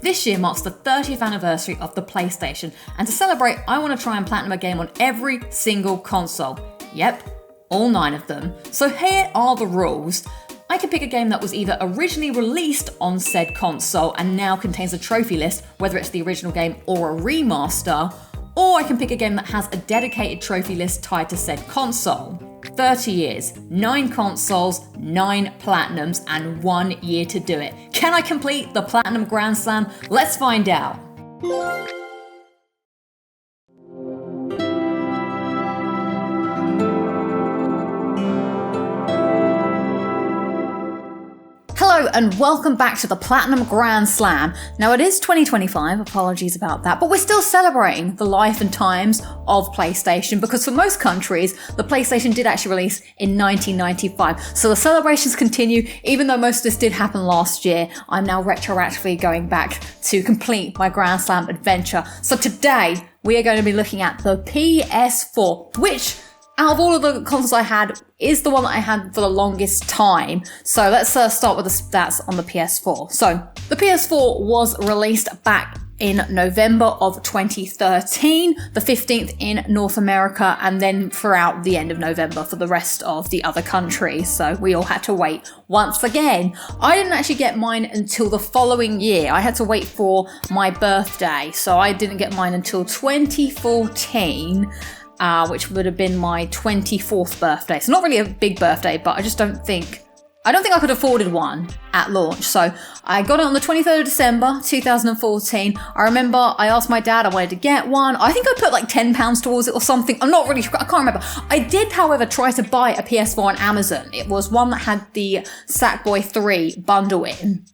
This year marks the 30th anniversary of the PlayStation, and to celebrate, I want to try and platinum a game on every single console. Yep, all 9 of them. So here are the rules. I can pick a game that was either originally released on said console and now contains a trophy list, whether it's the original game or a remaster, or I can pick a game that has a dedicated trophy list tied to said console. 30 years, 9 consoles, 9 platinums, and 1 year to do it. Can I complete the Platinum Grand Slam? Let's find out. Hello and welcome back to the Platinum Grand Slam. Now it is 2025, apologies about that, but we're still celebrating the life and times of PlayStation because for most countries, the PlayStation did actually release in 1995. So the celebrations continue, even though most of this did happen last year. I'm now retroactively going back to complete my Grand Slam adventure. So today, we are going to be looking at the PS4, which out of all of the consoles I had, is the one that I had for the longest time. So let's start with the stats on the PS4. So the PS4 was released back in November of 2013, the 15th in North America, and then throughout the end of November for the rest of the other countries. So we all had to wait once again. I didn't actually get mine until the following year. I had to wait for my birthday. So I didn't get mine until 2014. Which would have been my 24th birthday. So not really a big birthday, but I don't think I could have afforded one at launch. So I got it on the 23rd of December, 2014. I remember I asked my dad I wanted to get one. I think I put like £10 towards it or something. I'm not really sure. I can't remember. I did, however, try to buy a PS4 on Amazon. It was one that had the Sackboy 3 bundle in.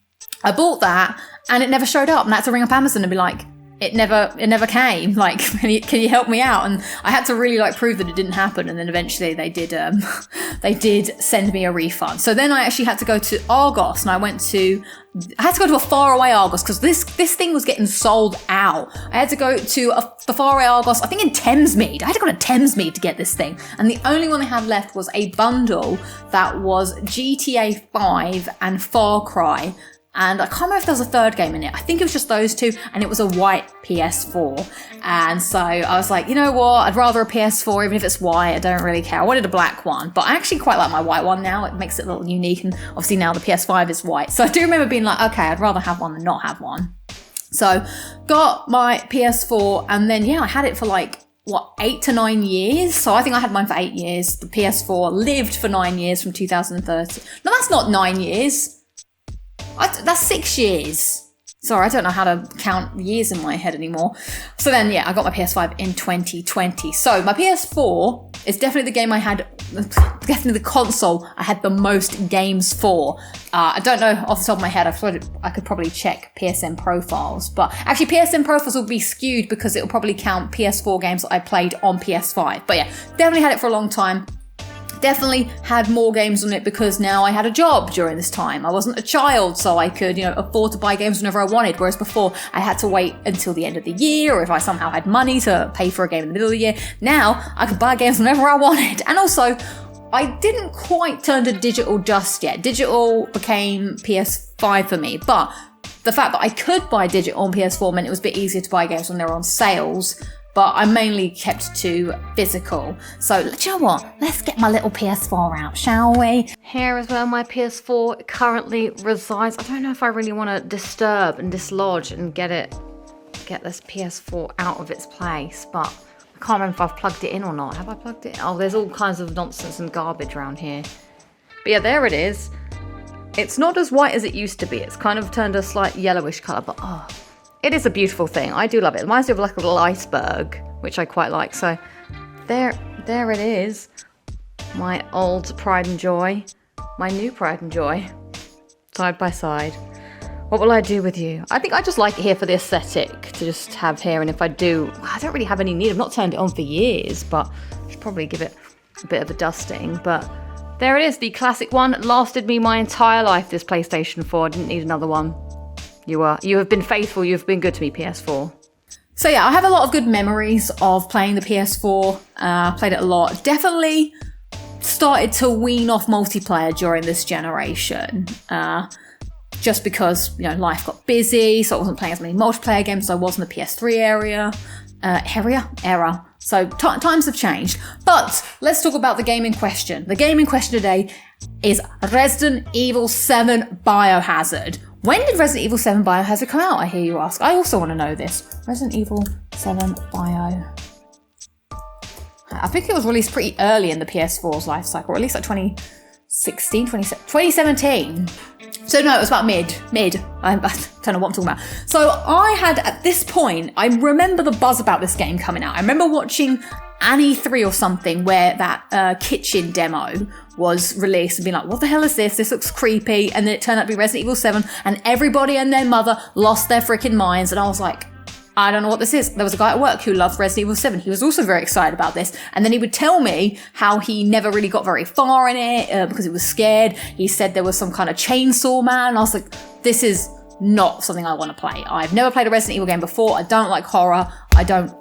I bought that and it never showed up. And I had to ring up Amazon and be like, It never came. Like, can you help me out? And I had to really prove that it didn't happen. And then eventually they did send me a refund. So then I actually had to go to Argos, and I had to go to a faraway Argos because this thing was getting sold out. I had to go to the faraway Argos, I think in Thamesmead. I had to go to Thamesmead to get this thing. And the only one they had left was a bundle that was GTA 5 and Far Cry. And I can't remember if there was a third game in it. I think it was just those 2, and it was a white PS4. And so I was like, you know what? I'd rather a PS4, even if it's white. I don't really care. I wanted a black one, but I actually quite like my white one now. It makes it a little unique, and obviously now the PS5 is white. So I do remember being like, okay, I'd rather have one than not have one. So got my PS4, and then I had it for 8 to 9 years. So I think I had mine for 8 years. The PS4 lived for 9 years from 2013. No, that's not 9 years. That's 6 years. Sorry, I don't know how to count years in my head anymore. So then, I got my PS5 in 2020. So my PS4 is definitely definitely the console I had the most games for. I don't know off the top of my head. I could probably check PSN profiles, but actually PSN profiles will be skewed because it will probably count PS4 games that I played on PS5. But definitely had it for a long time. Definitely had more games on it because now I had a job during this time. I wasn't a child, so I could, afford to buy games whenever I wanted. Whereas before, I had to wait until the end of the year, or if I somehow had money to pay for a game in the middle of the year. Now, I could buy games whenever I wanted. And also, I didn't quite turn to digital just yet. Digital became PS5 for me, but the fact that I could buy digital on PS4 meant it was a bit easier to buy games when they were on sales. But I mainly kept to physical. So, do you know what? Let's get my little PS4 out, shall we? Here is where my PS4 currently resides. I don't know if I really want to disturb and dislodge and get this PS4 out of its place, but I can't remember if I've plugged it in or not. Have I plugged it? Oh, there's all kinds of nonsense and garbage around here. But there it is. It's not as white as it used to be. It's kind of turned a slight yellowish colour, but it is a beautiful thing. I do love it. It reminds me of a little iceberg, which I quite like. So there it is. My old pride and joy. My new pride and joy. Side by side. What will I do with you? I think I just like it here for the aesthetic to just have here. And if I do, I don't really have any need. I've not turned it on for years, but I should probably give it a bit of a dusting. But there it is. The classic one. It lasted me my entire life, this PlayStation 4. I didn't need another one. You have been faithful. You've been good to me, PS4. So I have a lot of good memories of playing the PS4. Played it a lot. Definitely started to wean off multiplayer during this generation. just because, you know, life got busy, so I wasn't playing as many multiplayer games as I was in the PS3 era. So times have changed. But let's talk about the game in question. The game in question today is Resident Evil 7 Biohazard. When did Resident Evil 7 Biohazard come out, I hear you ask? I also want to know this. Resident Evil 7 I think it was released pretty early in the PS4's life cycle, or at least like 2017. So no, it was about mid. I don't know what I'm talking about. So I had, at this point, I remember the buzz about this game coming out. I remember watching Annie 3 or something where that kitchen demo was released and being like, what the hell is this? This looks creepy. And then it turned out to be Resident Evil 7 and everybody and their mother lost their freaking minds. And I was like, I don't know what this is. There was a guy at work who loved Resident Evil 7. He was also very excited about this. And then he would tell me how he never really got very far in it because he was scared. He said there was some kind of chainsaw man. And I was like, this is not something I want to play. I've never played a Resident Evil game before. I don't like horror. I don't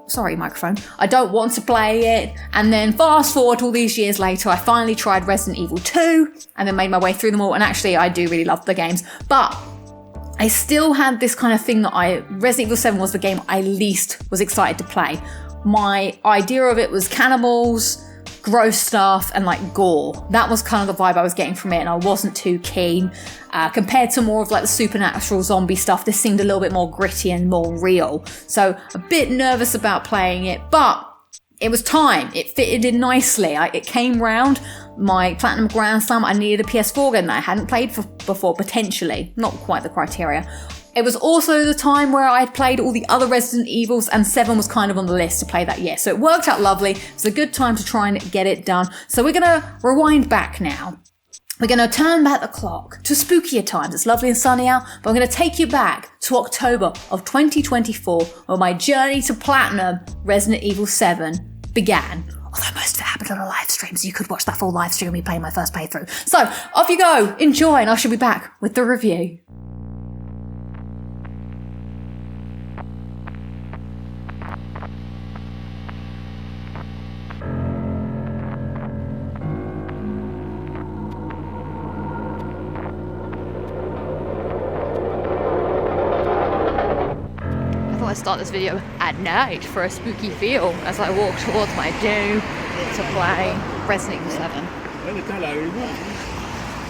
want to play it. And then fast forward all these years later, I finally tried Resident Evil 2 and then made my way through them all. And actually, I do really love the games. But I still had this kind of thing that Resident Evil 7 was the game I least was excited to play. My idea of it was cannibals, gross stuff, and like gore. That was kind of the vibe I was getting from it, and I wasn't too keen. Compared to more of like the supernatural zombie stuff, this seemed a little bit more gritty and more real. So a bit nervous about playing it, but it was time. It fitted in nicely. It came round. My Platinum Grand Slam, I needed a PS4 game that I hadn't played before, potentially. Not quite the criteria. It was also the time where I had played all the other Resident Evils and 7 was kind of on the list to play that year. So it worked out lovely. It was a good time to try and get it done. So we're going to rewind back now. We're going to turn back the clock to spookier times. It's lovely and sunny out, but I'm going to take you back to October of 2024, where my journey to Platinum Resident Evil 7 began. Although most of it happened on a live stream, so you could watch that full live stream of me playing my first playthrough. So, off you go, enjoy, and I shall be back with the review. I start this video at night for a spooky feel as I walk towards my dome to play Resident Evil 7.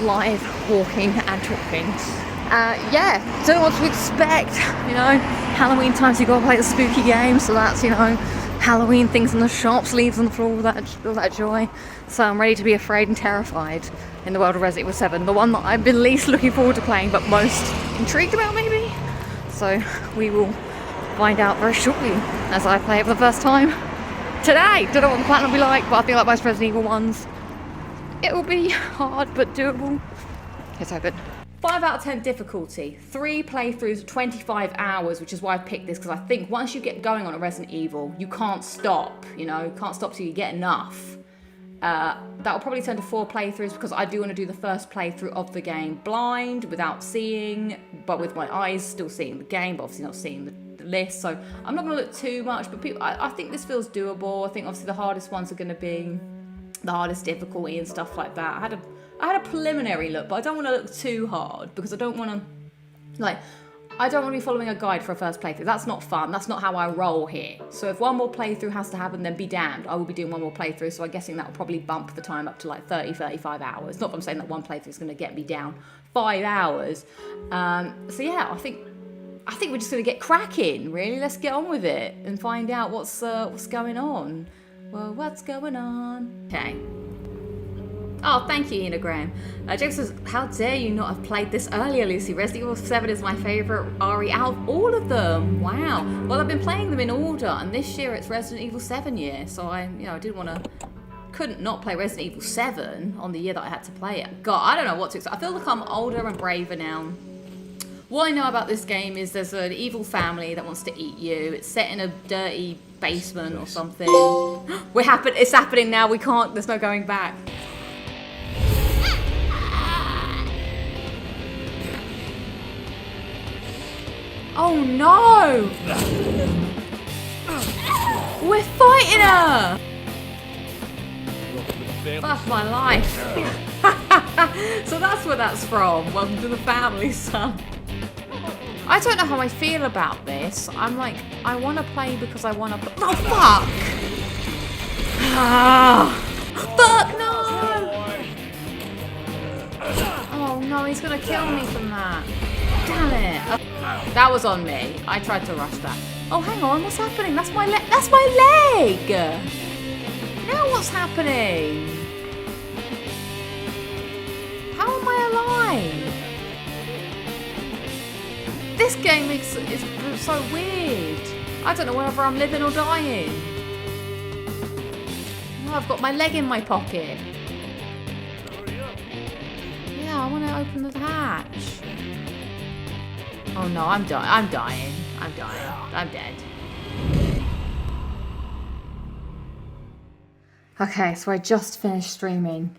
Live walking and talking. Yeah, don't know what to expect. You know, Halloween times you gotta play the spooky game, so that's, you know, Halloween things in the shops, leaves on the floor, all that joy. So I'm ready to be afraid and terrified in the world of Resident Evil 7, the one that I've been least looking forward to playing but most intrigued about maybe. So we will find out very shortly as I play it for the first time today. Don't know what the Platinum will be like, but I think like most Resident Evil ones, it will be hard but doable. Let's hope it. 5 out of 10 difficulty, 3 playthroughs, 25 hours, which is why I picked this, because I think once you get going on a Resident Evil, you can't stop, you know, you can't stop till you get enough. That will probably turn to 4 playthroughs because I do want to do the first playthrough of the game blind, without seeing, but with my eyes still seeing the game, but obviously not seeing the list. So I'm not going to look too much, but I think this feels doable. I think obviously the hardest ones are going to be the hardest difficulty and stuff like that. I had a preliminary look, but I don't want to look too hard because I don't want to be following a guide for a first playthrough. That's not fun. That's not how I roll here. So if one more playthrough has to happen, then be damned. I will be doing one more playthrough, so I'm guessing that will probably bump the time up to like 30, 35 hours. Not that I'm saying that one playthrough is going to get me down 5 hours. So yeah, I think we're just going to get cracking, really. Let's get on with it and find out what's going on. Well, what's going on? Okay. Oh, thank you, Enogram. James says, how dare you not have played this earlier, Lucy? Resident Evil 7 is my favourite RE out of all of them. Wow. Well, I've been playing them in order, and this year it's Resident Evil 7 year, so I couldn't not play Resident Evil 7 on the year that I had to play it. God, I don't know what to expect. I feel like I'm older and braver now. What I know about this game is there's an evil family that wants to eat you. It's set in a dirty basement or something. It's happening now. There's no going back. Oh no! We're fighting her! Fuck my life. So that's where that's from. Welcome to the family, son. I don't know how I feel about this. I'm like, I want to play because I want to play. Oh, fuck! Fuck, no! Oh, no, he's going to kill me from that. Damn it. That was on me. I tried to rush that. Oh, hang on. What's happening? That's my leg. That's my leg! Now what's happening? How am I alive? This game is so weird. I don't know whether I'm living or dying. Oh, I've got my leg in my pocket. Yeah, I want to open the hatch. Oh no, I'm dying. I'm dying. I'm dead. Okay, so I just finished streaming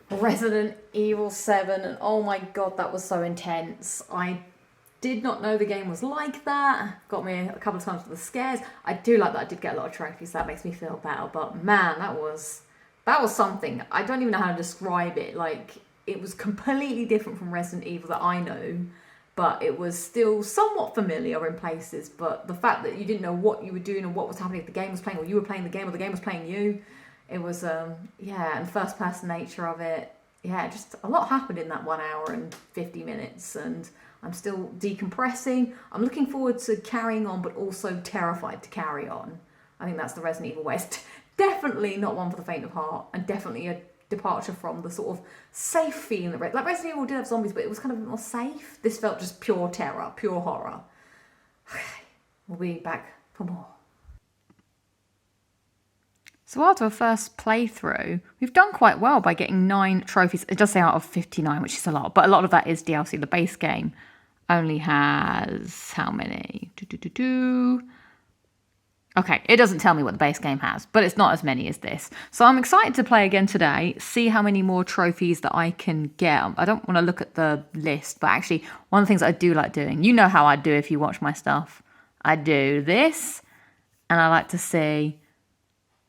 Resident Evil 7 and oh my god, that was so intense. I did not know the game was like that. Got me a couple of times with the scares. I do like that I did get a lot of trophies. That makes me feel better. But man, that was something. I don't even know how to describe it. Like, it was completely different from Resident Evil that I know. But it was still somewhat familiar in places. But the fact that you didn't know what you were doing or what was happening if the game was playing or you were playing the game or the game was playing you. It was, yeah, and first person nature of it. Yeah, just a lot happened in that 1 hour and 50 minutes. And I'm still decompressing. I'm looking forward to carrying on, but also terrified to carry on. I think that's the Resident Evil way. It's definitely not one for the faint of heart, and definitely a departure from the sort of safe feeling that like Resident Evil did have zombies, but it was kind of more safe. This felt just pure terror, pure horror. Okay, we'll be back for more. So after a first playthrough, we've done quite well by getting 9 trophies. It does say out of 59, which is a lot, but a lot of that is DLC. The base game only has how many? Okay, it doesn't tell me what the base game has, but it's not as many as this. So I'm excited to play again today, see how many more trophies that I can get. I don't want to look at the list, but actually one of the things I do like doing, you know how I do if you watch my stuff. I do this, and I like to see...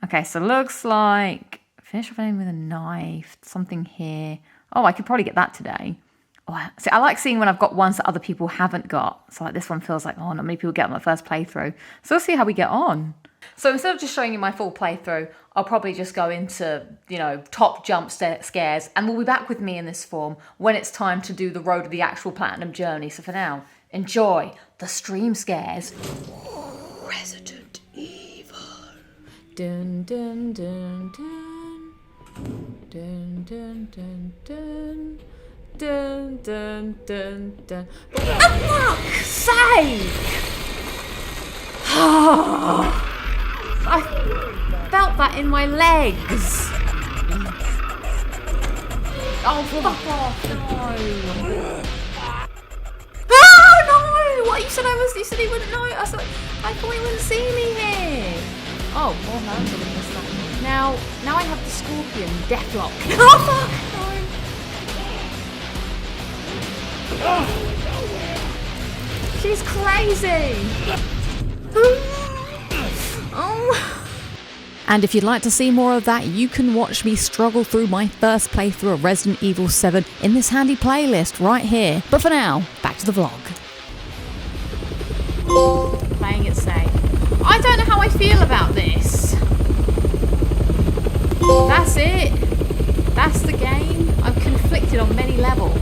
Okay, so looks like finish off with a knife, something here. Oh, I could probably get that today. Oh, see, I like seeing when I've got ones that other people haven't got. So like this one feels like, oh, not many people get on my first playthrough. So we'll see how we get on. So instead of just showing you my full playthrough, I'll probably just go into, you know, top jump scares. And we'll be back with me in this form when it's time to do the road of the actual Platinum journey. So for now, enjoy the stream scares. Resident Evil. Dun dun dun dun dun dun dun dun dun dun dun dun. For fuck's sake! I felt that in my legs. Oh, fuck off! No. Oh no! What you said you said he wouldn't know. I thought he wouldn't see me here. Oh, well, no, I'm gonna miss that. Now I have the Scorpion Deathlock. Oh, fuck! No. She's crazy! Oh. And if you'd like to see more of that, you can watch me struggle through my first playthrough of Resident Evil 7 in this handy playlist right here. But for now, back to the vlog. Playing it safe. I don't know how I feel about this. That's it. That's the game. I'm conflicted on many levels.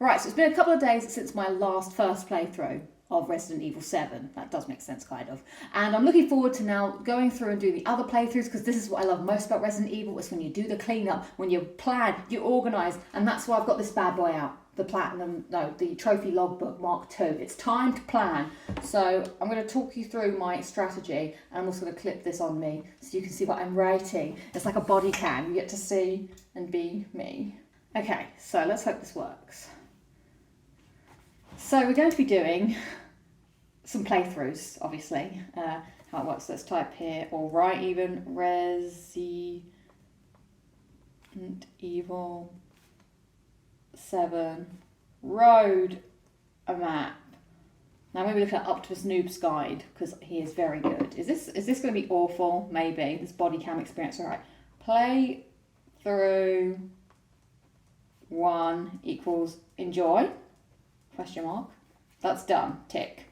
Right, so it's been a couple of days since my first playthrough of Resident Evil 7. That does make sense, kind of. And I'm looking forward to now going through and doing the other playthroughs, because this is what I love most about Resident Evil, is when you do the cleanup, when you plan, you organise, and that's why I've got this bad boy out. The the Trophy Logbook Mark II. It's time to plan. So I'm going to talk you through my strategy, and I'm also going to clip this on me so you can see what I'm writing. It's like a body cam. You get to see and be me. Okay, so let's hope this works. So we're going to be doing some playthroughs, obviously. How it works, let's type here, or write even, Resident Evil 7 road a map Now maybe look at Optimus Noob's guide, because he is very good. Is this going to be awful? Maybe. This body cam experience, all right. Play through 1 equals enjoy, question mark. That's done, tick.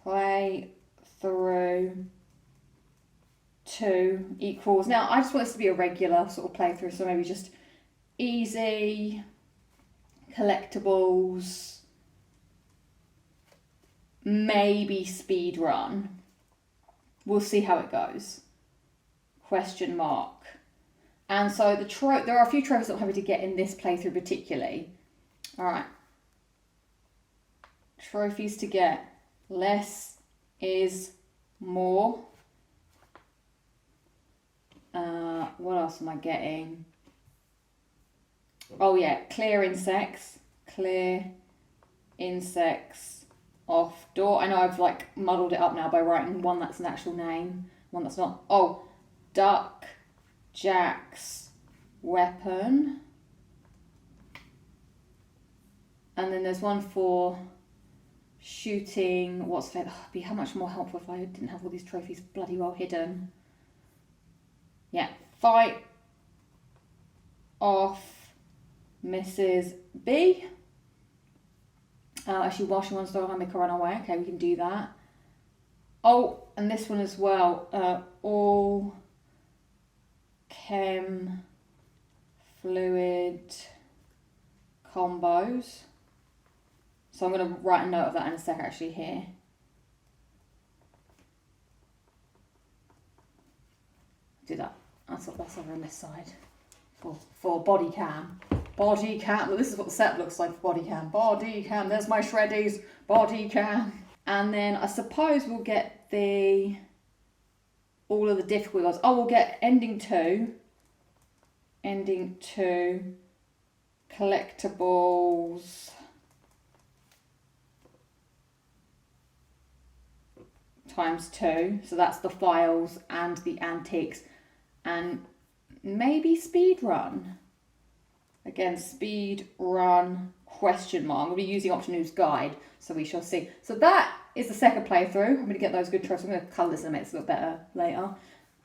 Play through 2 equals, now I just want this to be a regular sort of playthrough, so maybe just easy, collectibles, maybe speed run. We'll see how it goes. Question mark. And so there are a few trophies that I'm happy to get in this playthrough particularly. All right. Trophies to get. Less is more. What else am I getting? Oh yeah, clear insects off door. I know I've like muddled it up now by writing one that's an actual name, one that's not. Oh, duck Jack's weapon. And then there's one for shooting, what's that? Oh, it'd be how much more helpful if I didn't have all these trophies bloody well hidden. Yeah, fight off Mrs. B. Actually, while she wants to make her run away. Okay, we can do that. Oh, and this one as well. All chem fluid combos. So I'm going to write a note of that in a sec actually here. Do that. That's over on this side. For body cam. Body cam. Well, this is what the set looks like for body cam. Body cam. There's my shreddies. Body cam. And then I suppose we'll get all of the difficult ones. Oh, we'll get ending 2. Ending 2. Collectibles. Times 2. So that's the files and the antiques. And maybe speed run. Again, speed run question mark. I'm going to be using Optimus guide, so we shall see. So that is the second playthrough. I'm going to get those good trophies. I'm going to colour this and make this look better later.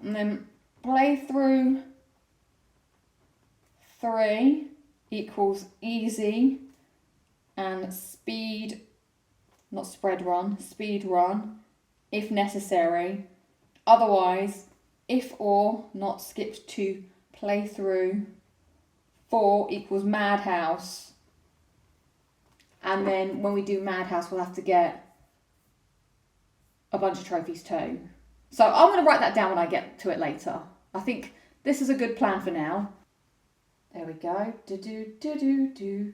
And then playthrough 3 equals easy and speed, not spread run, speed run if necessary. Otherwise, if or not skipped to playthrough 4 equals Madhouse. And then when we do Madhouse, we'll have to get a bunch of trophies too. So I'm going to write that down when I get to it later. I think this is a good plan for now. There we go. Do-do-do-do-do.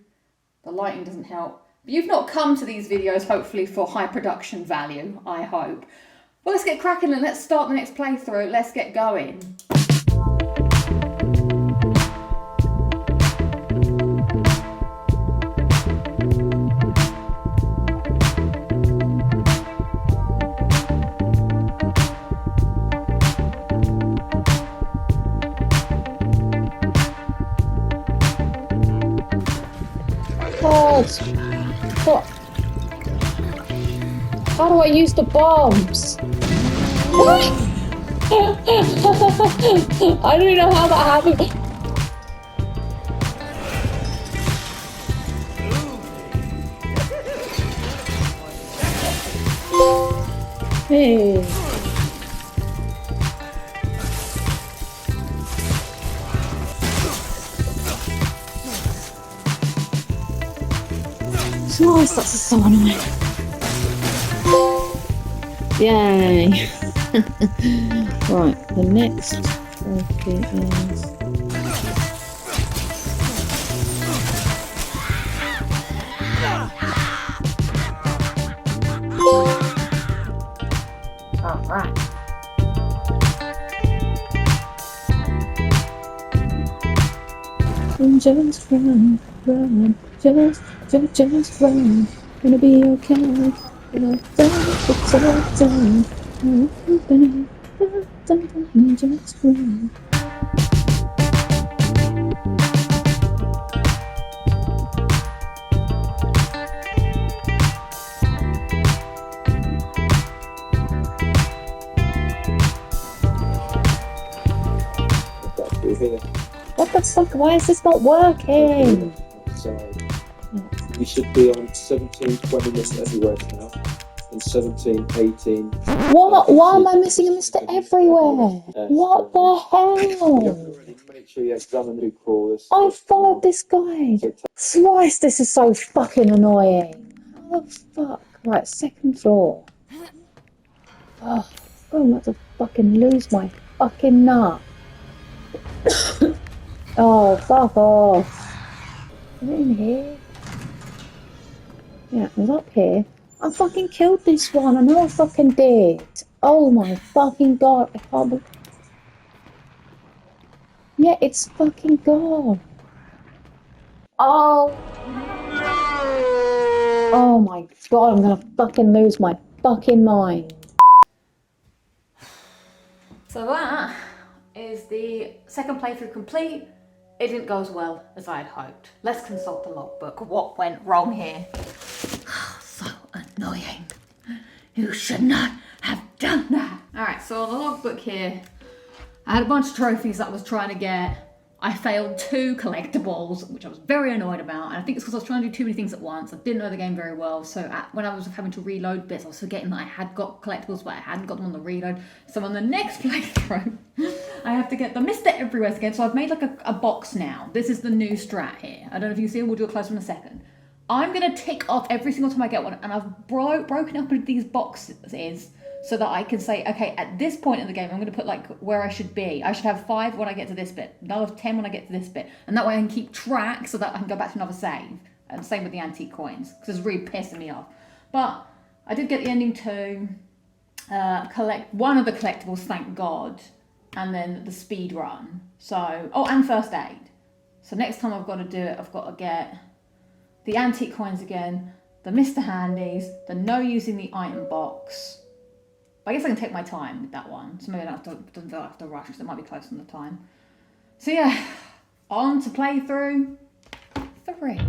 The lighting doesn't help. But you've not come to these videos, hopefully, for high production value, I hope. Well, let's get cracking and let's start the next playthrough. Let's get going. What? How do I use the bombs? What? I don't know how that happened. Hey. Nice, that's so annoying. Yay! Right, the next trophy is... Alright. Just run, run, just run. Gonna be okay. Gonna it's all done. Just run. fuck? Why is this not working? So we should be on 17, 20 Mr. Everywhere now. And 17, 18. What? Why am I missing a Mr. Everywhere? What the hell? Make sure you examine who crawlers. I followed this guide. Christ, this is so fucking annoying. How the fuck? Right, second floor. Oh, I'm about to fucking lose my fucking nut. Oh, fuck off. Is it in here? Yeah, it was up here. I fucking killed this one. I know I fucking did. Oh my fucking god. I can't believe... Yeah, it's fucking gone. Oh. Oh my god, I'm gonna fucking lose my fucking mind. So that is the second playthrough complete. It didn't go as well as I had hoped. Let's consult the logbook. What went wrong here? So annoying. You should not have done that. Alright, so on the logbook here, I had a bunch of trophies that I was trying to get. I failed 2 collectibles, which I was very annoyed about, and I think it's because I was trying to do too many things at once. I didn't know the game very well, so when I was having to reload bits, I was forgetting that I had got collectibles, but I hadn't got them on the reload. So on the next playthrough, I have to get the Mr. Everywhere again. So I've made like a box now. This is the new strat here. I don't know if you can see it, we'll do it closer in a second. I'm going to tick off every single time I get one, and I've broken up into these boxes so that I can say, okay, at this point in the game, I'm going to put like where I should be. I should have 5 when I get to this bit, another 10 when I get to this bit. And that way I can keep track so that I can go back to another save. And same with the antique coins, because it's really pissing me off. But I did get the ending to collect one of the collectibles, thank God. And then the speed run. So, oh, and first aid. So next time I've got to do it, I've got to get the antique coins again, the Mr. Handies, the no using the item box. I guess I can take my time with that one, so maybe I don't have to rush, because it might be close on the time. So yeah, on to playthrough 3.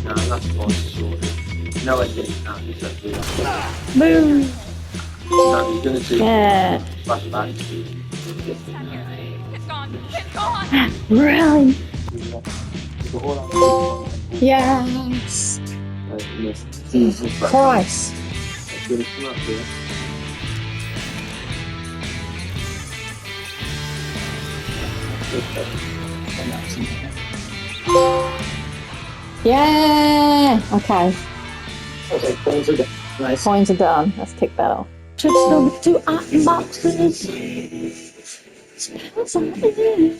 No, that's fine, sorted. No, I didn't. No, you said do that. Boom. No, you're gonna do Yeah. flashback. It's gone. It's gone. Really? Yes. Yes. Jesus Christ. It's gonna come up here. Yeah. Okay. Okay, coins are done. Nice. Coins are done. Let's tick that off. Trips number 2 item boxes. What's happening?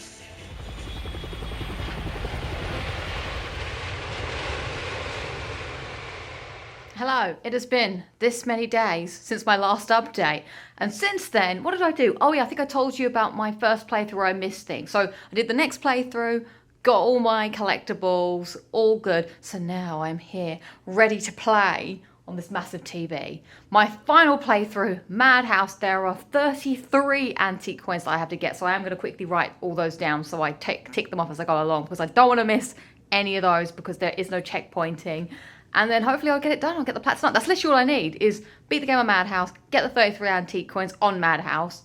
Hello, it has been this many days since my last update, and since then, what did I do? Oh yeah, I think I told you about my first playthrough where I missed things. So I did the next playthrough, got all my collectibles, all good. So now I'm here, ready to play on this massive TV. My final playthrough, Madhouse, there are 33 antique coins that I have to get, so I am going to quickly write all those down so I tick them off as I go along, because I don't want to miss any of those because there is no checkpointing. And then hopefully I'll get it done, I'll get the platinum. That's literally all I need, is beat the game on Madhouse, get the 33 antique coins on Madhouse,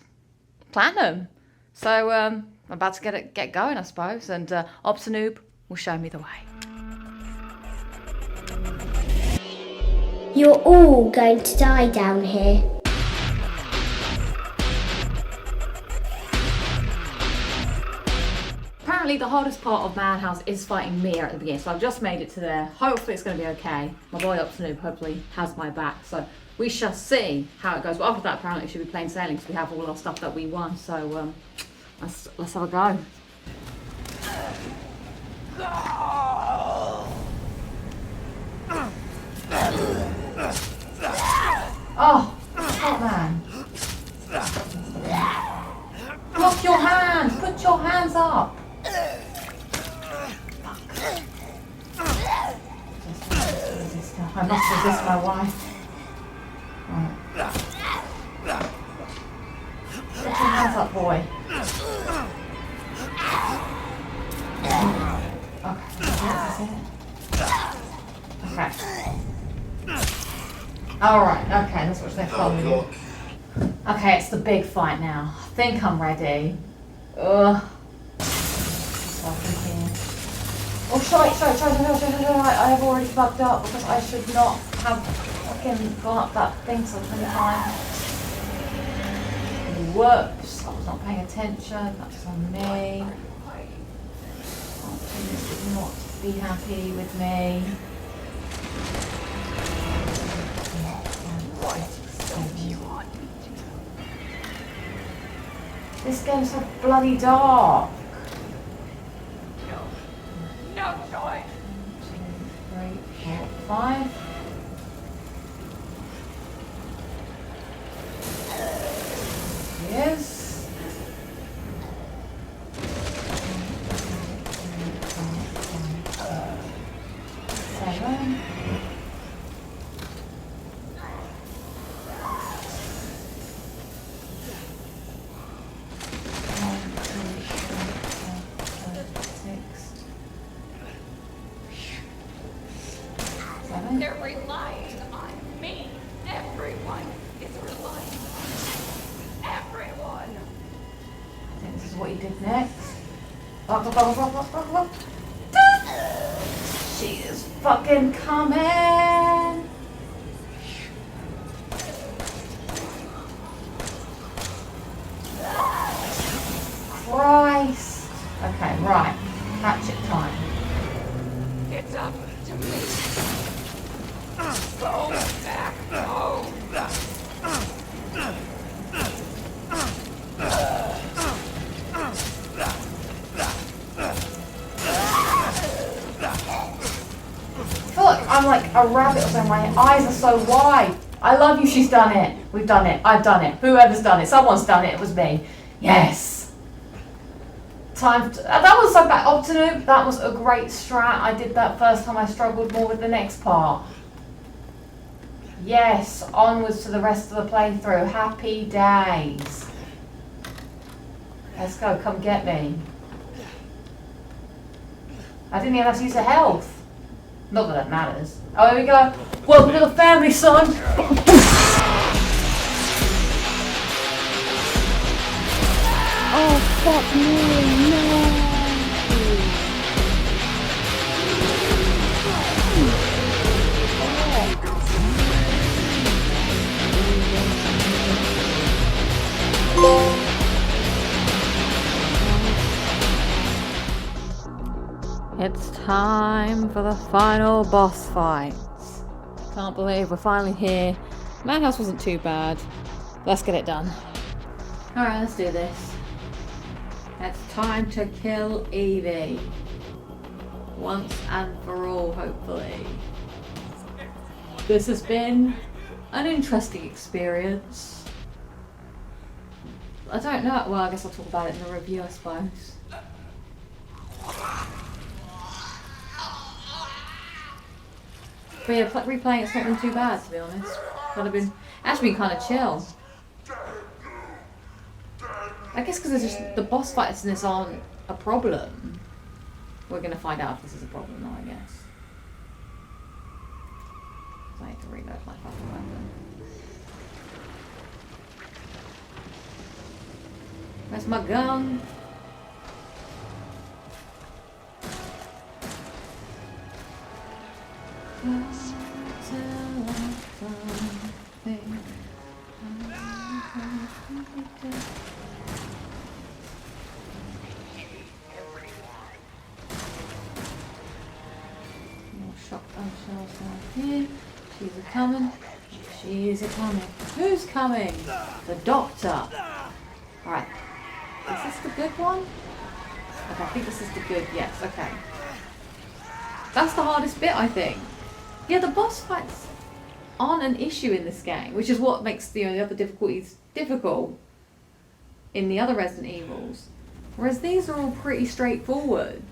platinum. So I'm about to get going, I suppose, and Obsanoob will show me the way. You're all going to die down here. Apparently the hardest part of Madhouse is fighting Mia at the beginning, so I've just made it to there. Hopefully it's going to be okay. My boy Obsanoob hopefully has my back, so we shall see how it goes. But after that, apparently we should be plain sailing because we have all our stuff that we won, so let's have a go. Oh, stop, man. Lock your hands! Put your hands up! I must resist my wife. Right. Put your hands up, boy. Okay. Alright, okay, that's what they're calling. Okay, it's the big fight now. I think I'm ready. Ugh. Oh, shite. I've already fucked up because I should not have fucking gone up that thing so many times. Whoops, I was not paying attention. That's on me. Optimus did not be happy with me. This game's so bloody dark. No joy. 1, 2, 3, 4, 5. Yes. 7. They're relying on me. Everyone is relying on me. Everyone. I think this is what he did next. She is fucking coming. Christ. Okay, right. Hatchet time. It's up to me. Go back home. I feel like I'm like a rabbit or something. My eyes are so wide. I love you, she's done it. We've done it. I've done it. Whoever's done it. Someone's done it. It was me. Yes. Time to, that was so bad. Optinu, that was a great strat. I did that first time. I struggled more with the next part. Yes, onwards to the rest of the playthrough. Happy days. Let's go, come get me. I didn't even have to use the health. Not that that matters. Oh, here we go. Welcome to the family, son. Oh, fuck me, no. It's time for the final boss fight. Can't believe we're finally here. Madhouse wasn't too bad. Let's get it done. Alright, let's do this. It's time to kill Evie. Once and for all, hopefully. This has been an interesting experience. I don't know. Well, I guess I'll talk about it in the review, I suppose. But yeah, replaying it's not been too bad, to be honest. Kind of been actually been kind of chill. I guess because the boss fights in this aren't a problem. We're gonna find out if this is a problem now, I guess. I need to reload my fucking weapon. Where's my gun? More shotgun shells down here. She's a coming. She's a coming. Who's coming? The doctor. Alright. Is this the good one? Okay, I think this is the good. Yes, okay. That's the hardest bit, I think. Yeah, the boss fights aren't an issue in this game, which is what makes the other difficulties difficult in the other Resident Evils. Whereas these are all pretty straightforward.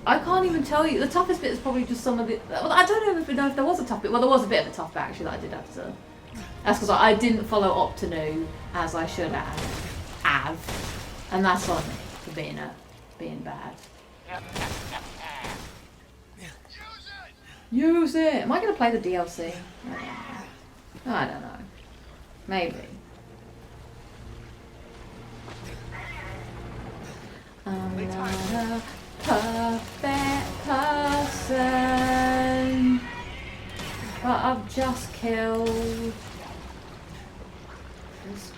I can't even tell you. The toughest bit is probably just some of the... Well, I don't know if there was a tough bit. Well, there was a bit of a tough bit, actually, that I did have to... That's because I didn't follow Optinu as I should have. And that's on me for being bad. Use it! Am I going to play the DLC? I don't know. Maybe. I'm not a perfect person, but I've just killed this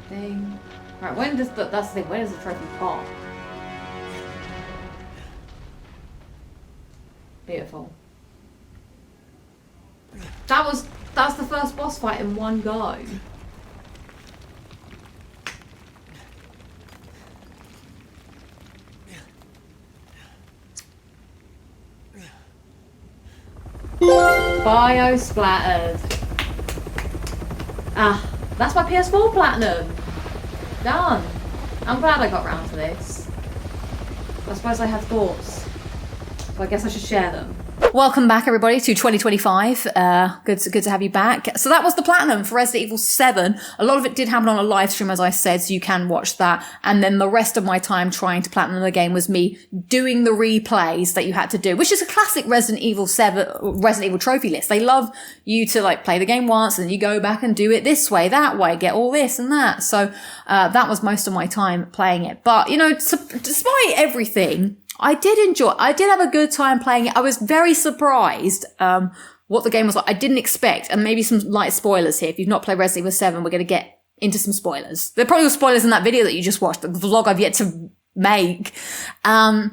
thing. Right, when does that's the thing, when does the trophy pop? Beautiful. That's the first boss fight in one go. Bio splattered. Ah, that's my PS4 Platinum. Done. I'm glad I got round to this. I suppose I have thoughts, so I guess I should share them. Welcome back, everybody, to 2025. Good to have you back. So that was the Platinum for Resident Evil 7. A lot of it did happen on a live stream, as I said, so you can watch that. And then the rest of my time trying to Platinum the game was me doing the replays that you had to do, which is a classic Resident Evil trophy list. They love you to like play the game once and you go back and do it this way, that way, get all this and that. So that was most of my time playing it. But, you know, despite everything, I did have a good time playing it. I was very surprised what the game was like. I didn't expect, and maybe some light spoilers here. If you've not played Resident Evil 7, we're going to get into some spoilers. There probably were spoilers in that video that you just watched, the vlog I've yet to make. I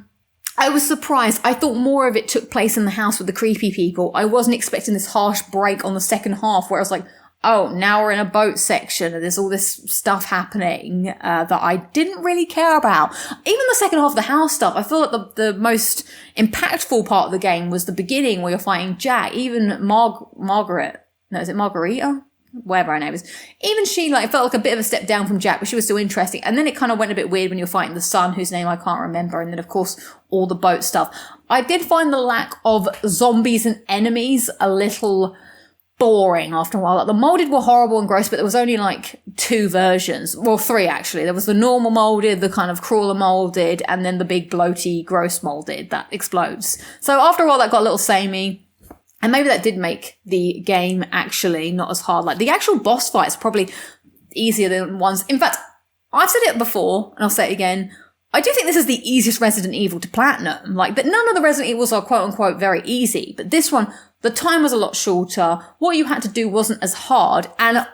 was surprised. I thought more of it took place in the house with the creepy people. I wasn't expecting this harsh break on the second half where I was like, oh, now we're in a boat section and there's all this stuff happening that I didn't really care about. Even the second half of the house stuff, I feel like the most impactful part of the game was the beginning where you're fighting Jack. Even Margaret, no, is it Margarita? Whatever her name is. Even she felt like a bit of a step down from Jack, but she was still interesting. And then it kind of went a bit weird when you're fighting the son, whose name I can't remember. And then, of course, all the boat stuff. I did find the lack of zombies and enemies a little boring after a while. Like, the molded were horrible and gross, but there was only like 2 versions. Well, 3 actually. There was the normal molded, the kind of crawler molded, and then the big bloaty gross molded that explodes. So after a while that got a little samey. And maybe that did make the game actually not as hard. Like, the actual boss fights probably easier than ones. In fact, I've said it before and I'll say it again. I do think this is the easiest Resident Evil to Platinum. Like, that none of the Resident Evils are quote unquote very easy, but this one, the time was a lot shorter. What you had to do wasn't as hard, and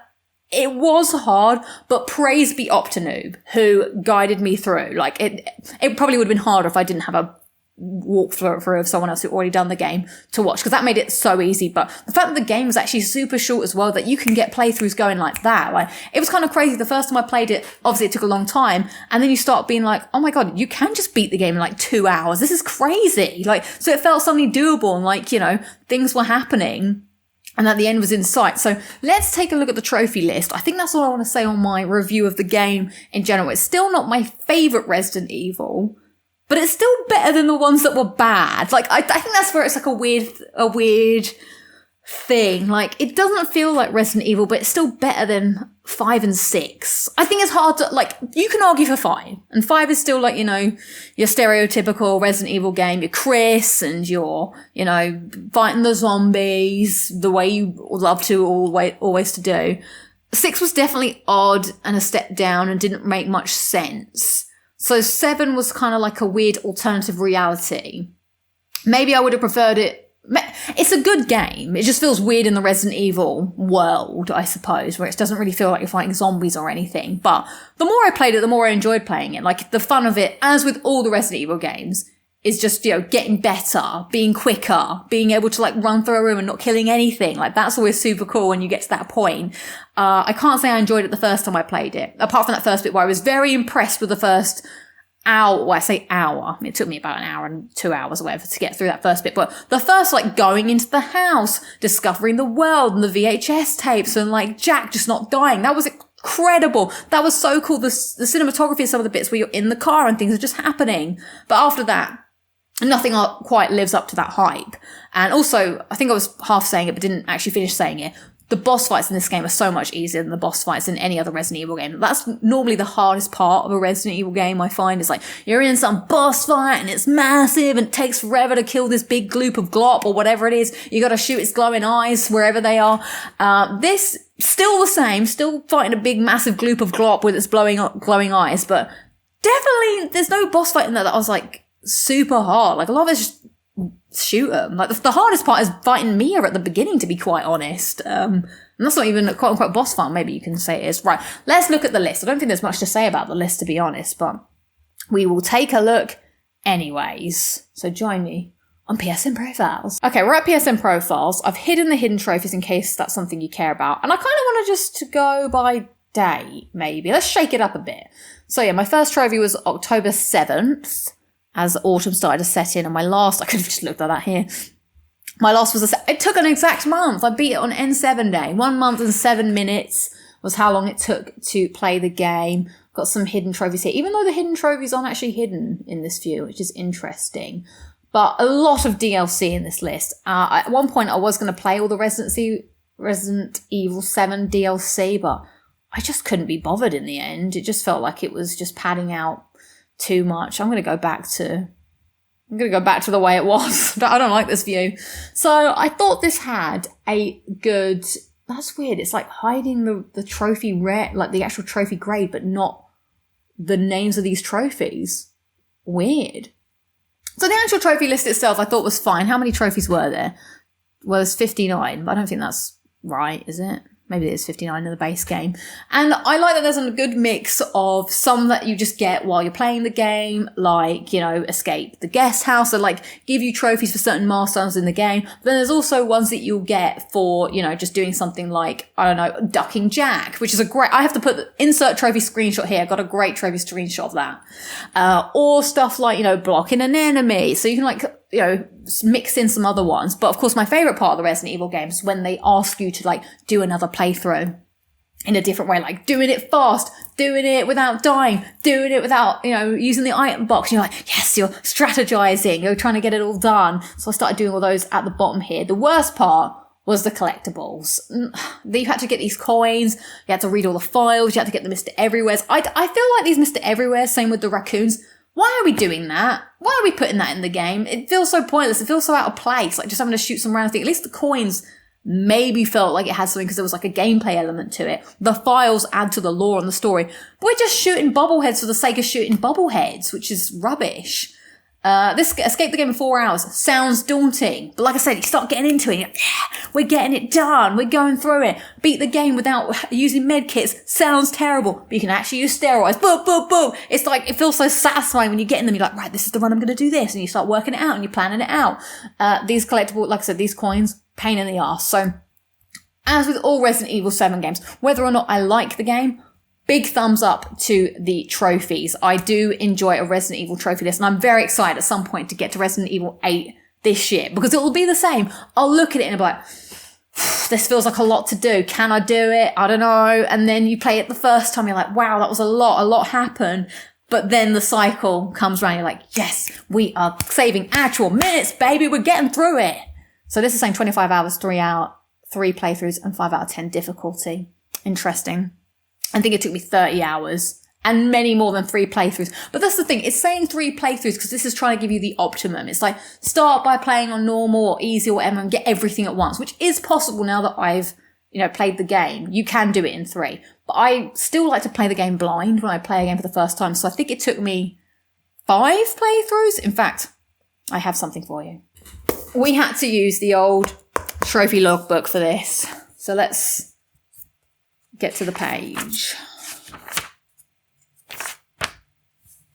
it was hard, but praise be Optinoob, who guided me through. Like, it probably would have been harder if I didn't have a walkthrough of someone else who already done the game to watch, because that made it so easy. But the fact that the game was actually super short as well, that you can get playthroughs going like that, like, it was kind of crazy. The first time I played it, obviously it took a long time, and then you start being like, oh my god, you can just beat the game in like 2 hours. This is crazy. Like, so it felt suddenly doable, and like, you know, things were happening and that the end was in sight. So let's take a look at the trophy list. I think that's all I want to say on my review of the game in general. It's still not my favorite Resident Evil, but it's still better than the ones that were bad. Like, I think that's where it's like a weird thing. Like, it doesn't feel like Resident Evil, but it's still better than 5 and 6. I think it's hard to, like, you can argue for 5. And 5 is still like, you know, your stereotypical Resident Evil game. You're Chris and you're, you know, fighting the zombies the way you love to always to do. 6 was definitely odd and a step down and didn't make much sense. So 7 was kind of like a weird alternative reality. Maybe I would have preferred it. It's a good game. It just feels weird in the Resident Evil world, I suppose, where it doesn't really feel like you're fighting zombies or anything. But the more I played it, the more I enjoyed playing it. Like, the fun of it, as with all the Resident Evil games, is just, you know, getting better, being quicker, being able to like run through a room and not killing anything. Like, that's always super cool when you get to that point. I can't say I enjoyed it the first time I played it, apart from that first bit where I was very impressed with the first hour. Well, I say hour. I mean, it took me about an hour and 2 hours or whatever to get through that first bit. But the first, like, going into the house, discovering the world and the VHS tapes and like Jack just not dying. That was incredible. That was so cool. The cinematography of some of the bits where you're in the car and things are just happening. But after that, nothing quite lives up to that hype. And also, I think I was half saying it, but didn't actually finish saying it. the boss fights in this game are so much easier than the boss fights in any other Resident Evil game. That's normally the hardest part of a Resident Evil game, I find. Is like, you're in some boss fight and it's massive and it takes forever to kill this big gloop of glop or whatever it is. You gotta shoot its glowing eyes wherever they are. This, still the same, still fighting a big massive gloop of glop with its glowing eyes, but definitely there's no boss fight in there that I was like super hard. Like, a lot of it's just shoot them. Like, the hardest part is fighting Mia at the beginning, to be quite honest. And that's not even a quote unquote boss fight, maybe you can say it is. Right, let's look at the list. I don't think there's much to say about the list, to be honest, but we will take a look anyways. So join me on PSN Profiles. Okay, we're at PSN Profiles. I've hidden the hidden trophies in case that's something you care about. And I kind of want to just go by date, maybe. Let's shake it up a bit. So yeah, my first trophy was October 7th. As autumn started to set in, and my last, I could have just looked at that here. My last was it took an exact month. I beat it on N7 day. 1 month and 7 minutes was how long it took to play the game. Got some hidden trophies here, even though the hidden trophies aren't actually hidden in this view, which is interesting. But a lot of DLC in this list. At one point, I was going to play all the Resident Evil 7 DLC, but I just couldn't be bothered in the end. It just felt like it was just padding out too much. I'm going to go back to the way it was. I don't like this view. So I thought this had a good, that's weird. It's like hiding the trophy like the actual trophy grade, but not the names of these trophies. Weird. So the actual trophy list itself I thought was fine. How many trophies were there? Well, there's 59, but I don't think that's right, is it? Maybe it's 59 in the base game. And I like that there's a good mix of some that you just get while you're playing the game, like, you know, escape the guest house, or like give you trophies for certain milestones in the game. But then there's also ones that you'll get for, you know, just doing something like, I don't know, ducking Jack, which is I have to put the insert trophy screenshot here. I got a great trophy screenshot of that. Or stuff like, you know, blocking an enemy. So you can like, you know, mix in some other ones. But of course, my favorite part of the Resident Evil games is when they ask you to like do another playthrough in a different way, like doing it fast, doing it without dying, doing it without, you know, using the item box. You're like, yes, you're strategizing, you're trying to get it all done. So I started doing all those at the bottom here. The worst part was the collectibles. You had to get these coins, you had to read all the files, you had to get the Mr. Everywheres. I feel like these Mr. Everywheres, same with the raccoons. Why are we doing that? Why are we putting that in the game? It feels so pointless. It feels so out of place. Like just having to shoot some random thing. At least the coins maybe felt like it had something because there was like a gameplay element to it. The files add to the lore and the story. But we're just shooting bobbleheads for the sake of shooting bobbleheads, which is rubbish. This escape the game in 4 hours sounds daunting. But like I said, you start getting into it. Yeah, we're getting it done. We're going through it. Beat the game without using medkits. Sounds terrible. But you can actually use steroids. Boom, boom, boom. It's like, it feels so satisfying when you get in them. You're like, right, this is the run. I'm going to do this. And you start working it out and you're planning it out. These collectible, like I said, these coins, pain in the arse. So as with all Resident Evil 7 games, whether or not I like the game, big thumbs up to the trophies. I do enjoy a Resident Evil trophy list, and I'm very excited at some point to get to Resident Evil 8 this year, because it will be the same. I'll look at it and be like, this feels like a lot to do. Can I do it? I don't know. And then you play it the first time, you're like, wow, that was a lot happened. But then the cycle comes around, you're like, yes, we are saving actual minutes, baby. We're getting through it. So this is saying 25 hours, 3 playthroughs, and 5 out of 10 difficulty. Interesting. I think it took me 30 hours and many more than 3 playthroughs. But that's the thing. It's saying 3 playthroughs because this is trying to give you the optimum. It's like start by playing on normal or easy or whatever and get everything at once, which is possible now that I've, you know, played the game. You can do it in 3. But I still like to play the game blind when I play a game for the first time. So I think it took me 5 playthroughs. In fact, I have something for you. We had to use the old trophy logbook for this. So let's get to the page.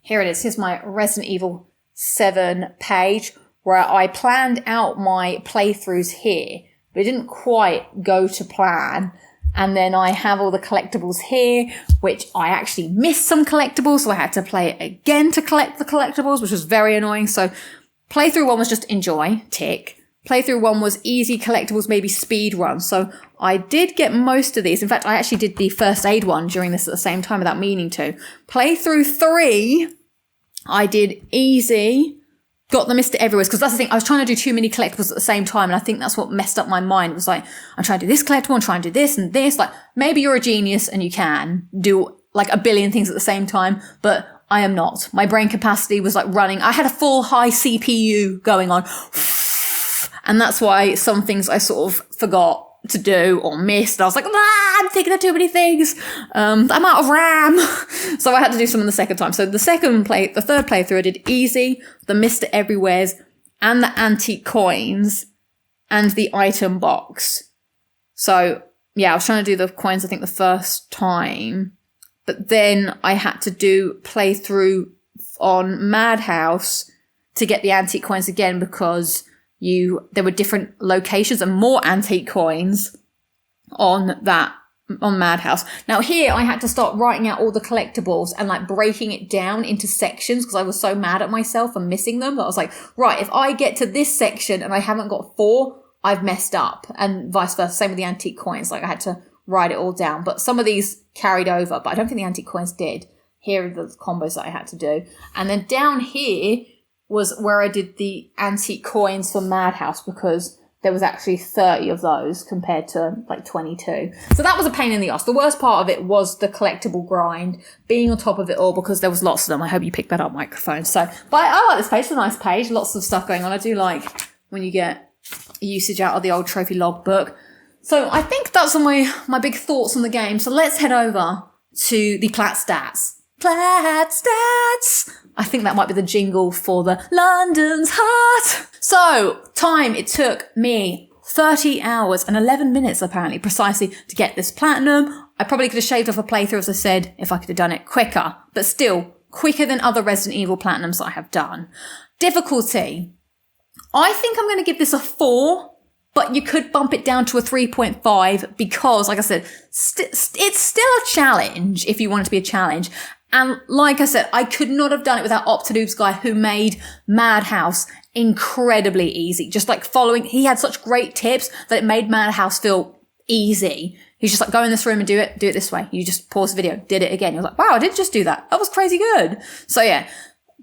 Here it is. Here's my Resident Evil 7 page where I planned out my playthroughs here, but it didn't quite go to plan. And then I have all the collectibles here, which I actually missed some collectibles, so I had to play it again to collect the collectibles, which was very annoying. So playthrough 1 was just enjoy, tick. Playthrough 1 was easy collectibles, maybe speed run. So I did get most of these. In fact, I actually did the first aid one during this at the same time without meaning to. Playthrough 3, I did easy, got the Mr. Everywheres, because that's the thing, I was trying to do too many collectibles at the same time, and I think that's what messed up my mind. It was like, I'm trying to do this collectible, and trying to do this and this. Like, maybe you're a genius and you can do like a billion things at the same time, but I am not. My brain capacity was like running. I had a full high CPU going on. And that's why some things I sort of forgot to do or missed. I was like, I'm thinking of too many things. I'm out of RAM. So I had to do some in the second time. So the third playthrough, I did easy, the Mr. Everywheres, and the antique coins, and the item box. So yeah, I was trying to do the coins, I think, the first time. But then I had to do playthrough on Madhouse to get the antique coins again, because there were different locations and more antique coins on Madhouse. Now here I had to start writing out all the collectibles and like breaking it down into sections, because I was so mad at myself for missing them. But I was like, right, if I get to this section and I haven't got 4, I've messed up, and vice versa. Same with the antique coins. Like I had to write it all down, but some of these carried over, but I don't think the antique coins did. Here are the combos that I had to do. And then down here was where I did the antique coins for Madhouse, because there was actually 30 of those compared to like 22. So that was a pain in the ass. The worst part of it was the collectible grind, being on top of it all, because there was lots of them. I hope you picked that up, microphone. So, but I like this page. It's a nice page. Lots of stuff going on. I do like when you get usage out of the old trophy logbook. So I think that's all my big thoughts on the game. So let's head over to the Plat Stats. Plat Stats! I think that might be the jingle for the London's Heart. So, time, it took me 30 hours and 11 minutes, apparently, precisely, to get this platinum. I probably could have shaved off a playthrough, as I said, if I could have done it quicker. But still, quicker than other Resident Evil platinums that I have done. Difficulty. I think I'm going to give this a 4. But you could bump it down to a 3.5 because, like I said, it's still a challenge if you want it to be a challenge. And like I said, I could not have done it without Optinoob's guy, who made Madhouse incredibly easy. Just like he had such great tips that it made Madhouse feel easy. He's just like, go in this room and do it this way. You just pause the video, did it again. You're like, wow, I did just do that. That was crazy good. So yeah,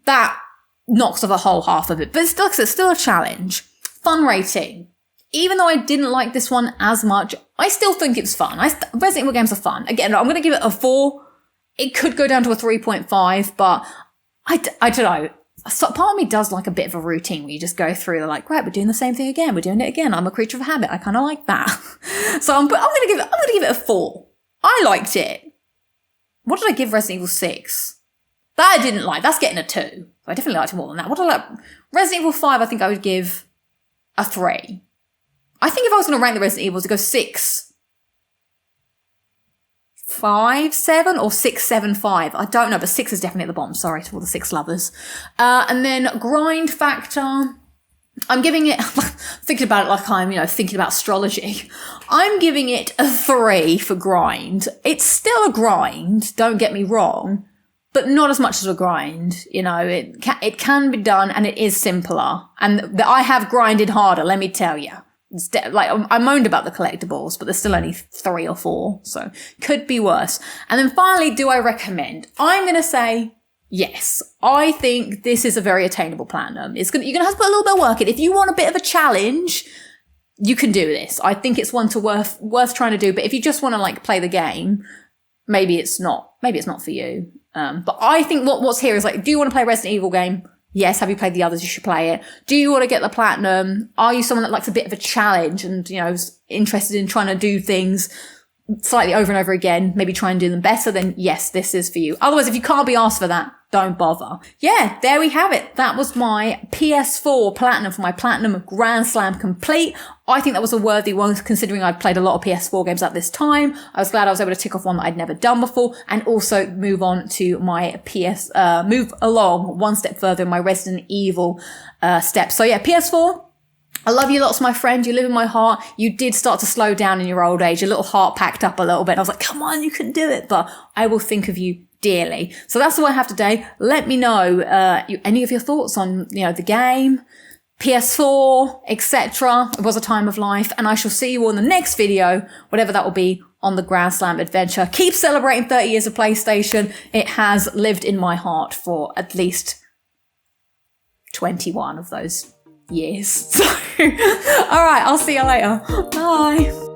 that knocks off a whole half of it. But it's still a challenge. Fun rating. Even though I didn't like this one as much, I still think it's fun. Resident Evil games are fun. Again, I'm going to give it a 4. It could go down to a 3.5, but I don't know. So part of me does like a bit of a routine where you just go through, like, right, we're doing the same thing again. We're doing it again. I'm a creature of habit. I kind of like that. So I'm going to give it a 4. I liked it. What did I give Resident Evil 6? That I didn't like. That's getting a 2. I definitely liked it more than that. What did I like? Resident Evil 5, I think I would give a 3. I think if I was going to rank the Resident Evils, to go 6, 5, 7, or 6, 7, 5. I don't know, but 6 is definitely at the bottom. Sorry to all the 6 lovers. And then grind factor. I'm giving it, thinking about it like I'm, thinking about astrology. I'm giving it a 3 for grind. It's still a grind, don't get me wrong, but not as much as a grind. It can be done, and it is simpler. And I have grinded harder, let me tell you. I moaned about the collectibles, but there's still only 3 or 4, so could be worse. And then finally, do I recommend? I'm going to say yes. I think this is a very attainable platinum. You're going to have to put a little bit of work in. If you want a bit of a challenge, you can do this. I think it's one worth trying to do. But if you just want to play the game, maybe it's not for you. But I think what's here is do you want to play a Resident Evil game? Yes. Have you played the others? You should play it. Do you want to get the platinum? Are you someone that likes a bit of a challenge and, is interested in trying to do things slightly over and over again, maybe try and do them better? Then yes, this is for you. Otherwise, if you can't be asked for that, don't bother. Yeah, there we have it. That was my PS4 Platinum for my Platinum Grand Slam complete. I think that was a worthy one, considering I'd played a lot of PS4 games at this time. I was glad I was able to tick off one that I'd never done before, and also move on to my move along one step further in my Resident Evil steps. So yeah, PS4. I love you lots, my friend. You live in my heart. You did start to slow down in your old age. Your little heart packed up a little bit. I was like, come on, you can do it. But I will think of you dearly. So that's all I have today. Let me know any of your thoughts on the game, PS4, etc. It was a time of life, and I shall see you all in the next video, whatever that will be, on the Grand Slam adventure. Keep celebrating 30 years of PlayStation. It has lived in my heart for at least 21 of those years. So, all right, I'll see you later. Bye.